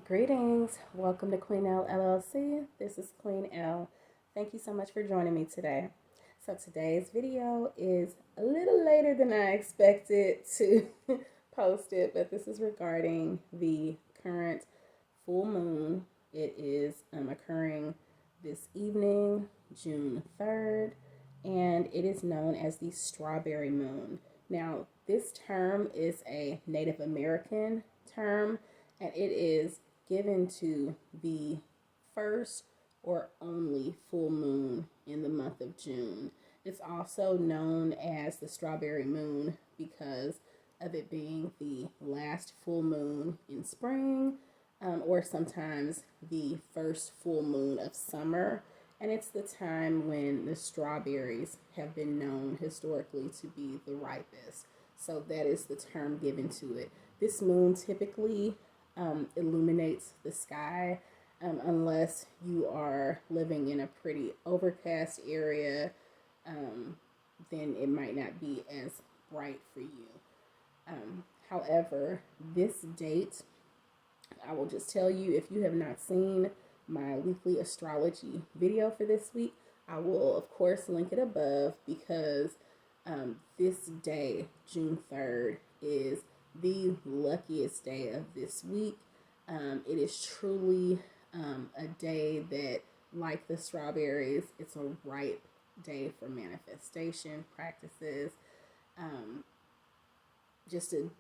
Greetings. Welcome to TheQueenElle LLC. This is Queen Elle. Thank you so much for joining me today. So today's video is a little later than I expected to post it, but this is regarding the current full moon. It is occurring this evening, June 3rd, and it is known as the strawberry moon. Now, this term is a Native American term, and it is given to the first or only full moon in the month of June. It's also known as the strawberry moon because of it being the last full moon in spring, or sometimes the first full moon of summer. And it's the time when the strawberries have been known historically to be the ripest. So that is the term given to it. This moon typically illuminates the sky, unless you are living in a pretty overcast area, then it might not be as bright for you. However, this date, I will just tell you, if you have not seen my weekly astrology video for this week, I will of course link it above, because this day, June 3rd, is the luckiest day of this week. It is truly a day that, like the strawberries, it's a ripe day for manifestation practices. Just to,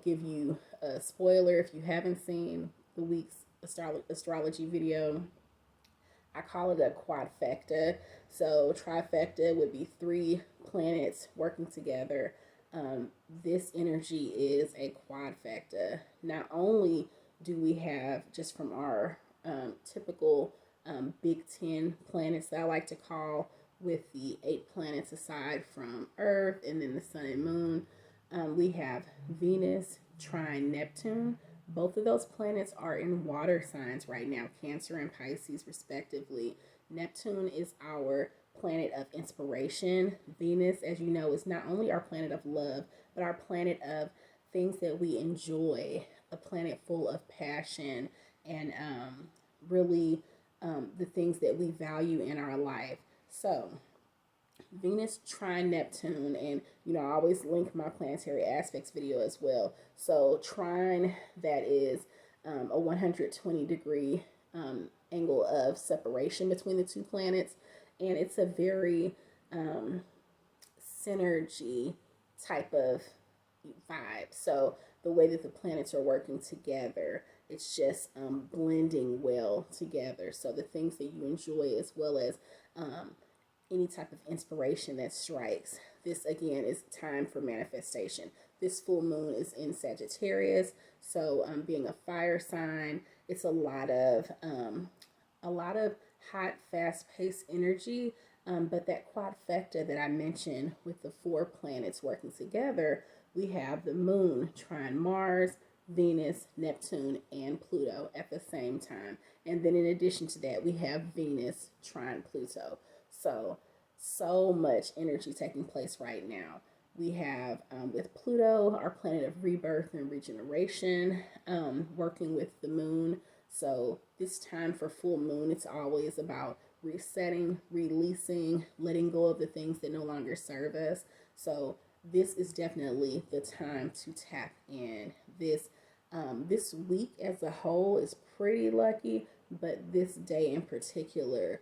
give you a spoiler, if you haven't seen the week's astrology video, I call it a quadfecta. So trifecta would be three planets working together. This energy is a quadfecta. Not only do we have, just from our typical Big Ten planets that I like to call, with the 8 planets aside from Earth and then the Sun and Moon, we have Venus trine Neptune. Both of those planets are in water signs right now, Cancer and Pisces respectively. Neptune is our planet of inspiration. Venus, as you know, is not only our planet of love, but our planet of things that we enjoy, a planet full of passion and really the things that we value in our life. So Venus trine Neptune, and I always link my planetary aspects video as well. So trine, that is a 120-degree angle of separation between the two planets, and it's a very synergy type of vibe. So the way that the planets are working together, it's just blending well together. So the things that you enjoy, as well as any type of inspiration that strikes. This again is time for manifestation. This full moon is in Sagittarius, so being a fire sign, it's a lot of hot, fast-paced energy. But that quadfecta that I mentioned, with the 4 planets working together, we have the moon trine Mars, Venus, Neptune, and Pluto at the same time. And then in addition to that, we have Venus trine Pluto. So much energy taking place right now. We have, with Pluto, our planet of rebirth and regeneration, working with the moon. So this time for full moon, it's always about resetting, releasing, letting go of the things that no longer serve us. So this is definitely the time to tap in. This week as a whole is pretty lucky, but this day in particular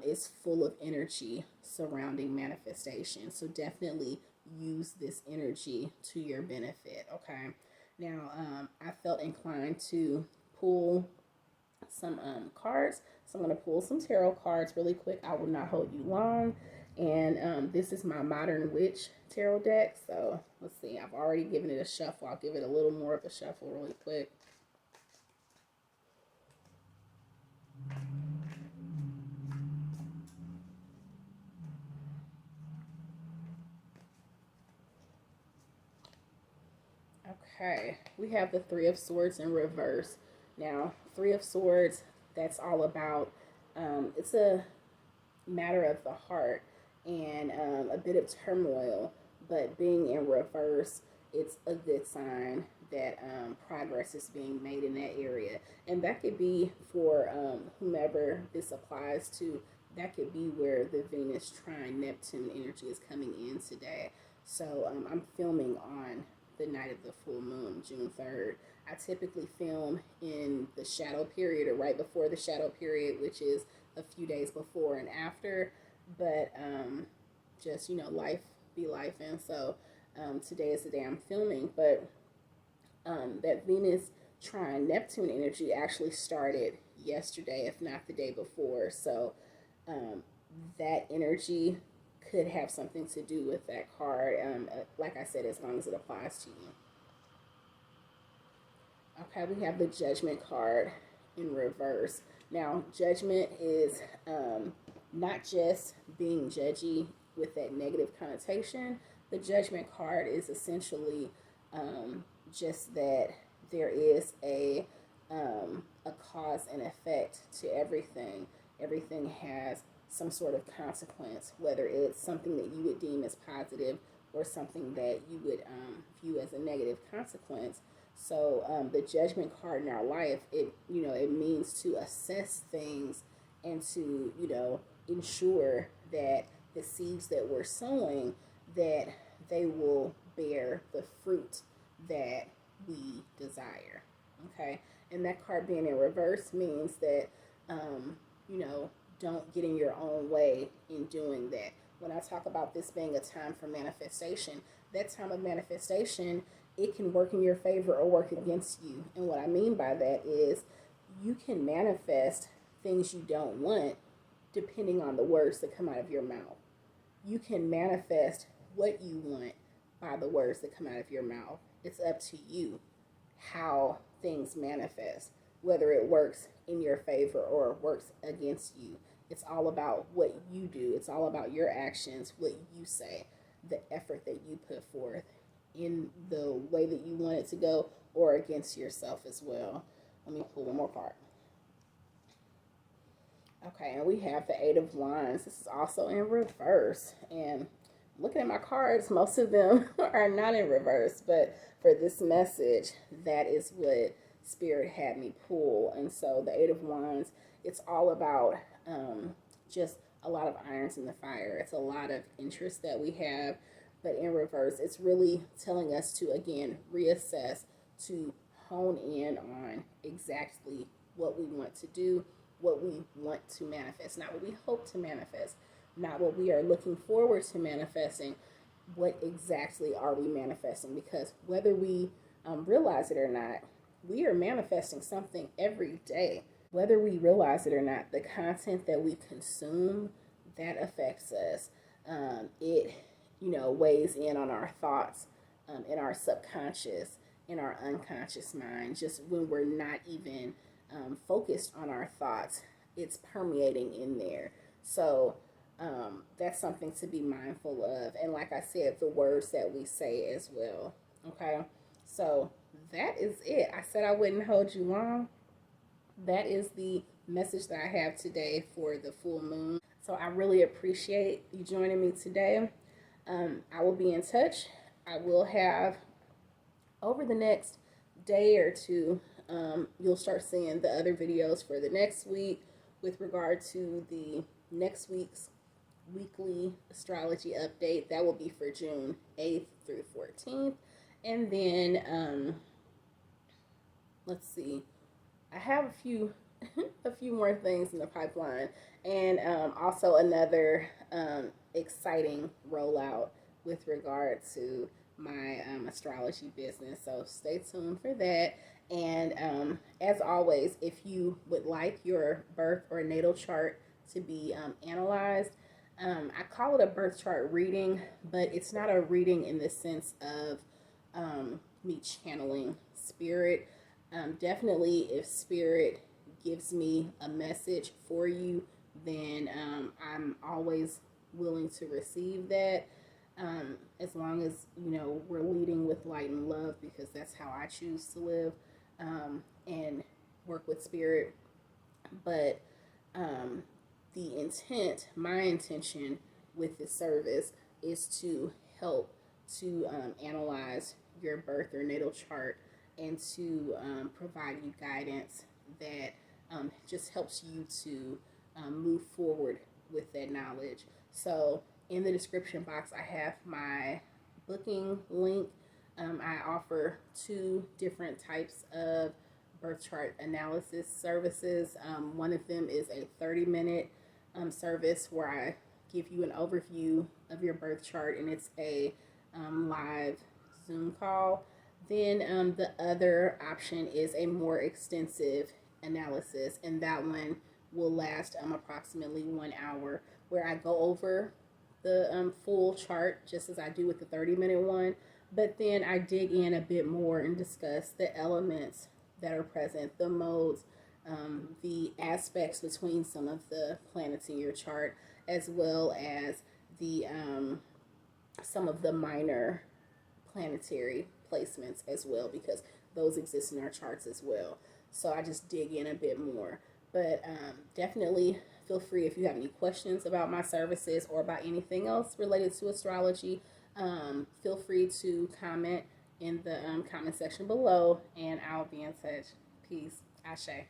is full of energy surrounding manifestation. So definitely use this energy to your benefit, okay? Now, I felt inclined to pull some cards. So I'm going to pull some tarot cards really quick. I will not hold you long. And this is my Modern Witch tarot deck. So let's see. I've already given it a shuffle. I'll give it a little more of a shuffle really quick. Okay, we have the Three of Swords in reverse. Now, Three of Swords, that's all about, it's a matter of the heart and a bit of turmoil, but being in reverse, it's a good sign that progress is being made in that area. And that could be for whomever this applies to. That could be where the Venus trine Neptune energy is coming in today. So I'm filming on the night of the full moon, June 3rd. I typically film in the shadow period or right before the shadow period, which is a few days before and after. But just, life be life. And so today is the day I'm filming. But that Venus trine Neptune energy actually started yesterday, if not the day before. So that energy could have something to do with that card. Like I said, as long as it applies to you. Okay, we have the Judgment card in reverse. Now, Judgment is not just being judgy with that negative connotation. The Judgment card is essentially just that there is a cause and effect to everything. Everything has some sort of consequence, whether it's something that you would deem as positive or something that you would view as a negative consequence. So the Judgment card in our life, it means to assess things and to ensure that the seeds that we're sowing, that they will bear the fruit that we desire. Okay, and that card being in reverse means that don't get in your own way in doing that. When I talk about this being a time for manifestation, that time of manifestation, it can work in your favor or work against you. And what I mean by that is you can manifest things you don't want depending on the words that come out of your mouth. You can manifest what you want by the words that come out of your mouth. It's up to you how things manifest, whether it works in your favor or works against you. It's all about what you do. It's all about your actions, what you say, the effort that you put forth in the way that you want it to go or against yourself as well. Let me pull one more card. Okay, and we have the Eight of Wands. This is also in reverse. And looking at my cards, most of them are not in reverse. But for this message, that is what Spirit had me pull. And so the Eight of Wands, it's all about just a lot of irons in the fire. It's a lot of interest that we have. But in reverse, it's really telling us to, again, reassess, to hone in on exactly what we want to do, what we want to manifest, not what we hope to manifest, not what we are looking forward to manifesting. What exactly are we manifesting? Because whether we realize it or not, we are manifesting something every day. Whether we realize it or not, the content that we consume, that affects us. It weighs in on our thoughts, in our subconscious, in our unconscious mind. Just when we're not even focused on our thoughts, it's permeating in there. So that's something to be mindful of. And like I said, the words that we say as well. Okay, so that is it. I said I wouldn't hold you long. That is the message that I have today for the full moon. So I really appreciate you joining me today. I will be in touch. I will have, over the next day or two, you'll start seeing the other videos for the next week with regard to the next week's weekly astrology update. That will be for June 8th through 14th. And then, let's see, I have a few more things in the pipeline, and also another exciting rollout with regard to my astrology business. So stay tuned for that. And as always, if you would like your birth or natal chart to be analyzed, I call it a birth chart reading, but it's not a reading in the sense of me channeling spirit. Definitely, if spirit gives me a message for you, then I'm always willing to receive that, as long as we're leading with light and love, because that's how I choose to live and work with spirit. But my intention with this service is to help to analyze your birth or natal chart and to provide you guidance that just helps you to move forward with that knowledge. So in the description box, I have my booking link. I offer 2 different types of birth chart analysis services. One of them is a 30-minute service where I give you an overview of your birth chart, and it's a live Zoom call. Then the other option is a more extensive analysis, and that one will last approximately 1 hour, where I go over the full chart just as I do with the 30-minute one, but then I dig in a bit more and discuss the elements that are present, the modes, the aspects between some of the planets in your chart, as well as the some of the minor planetary placements as well, because those exist in our charts as well. So I just dig in a bit more. But definitely feel free, if you have any questions about my services or about anything else related to astrology, feel free to comment in the comment section below, and I'll be in touch. Peace. Ashe.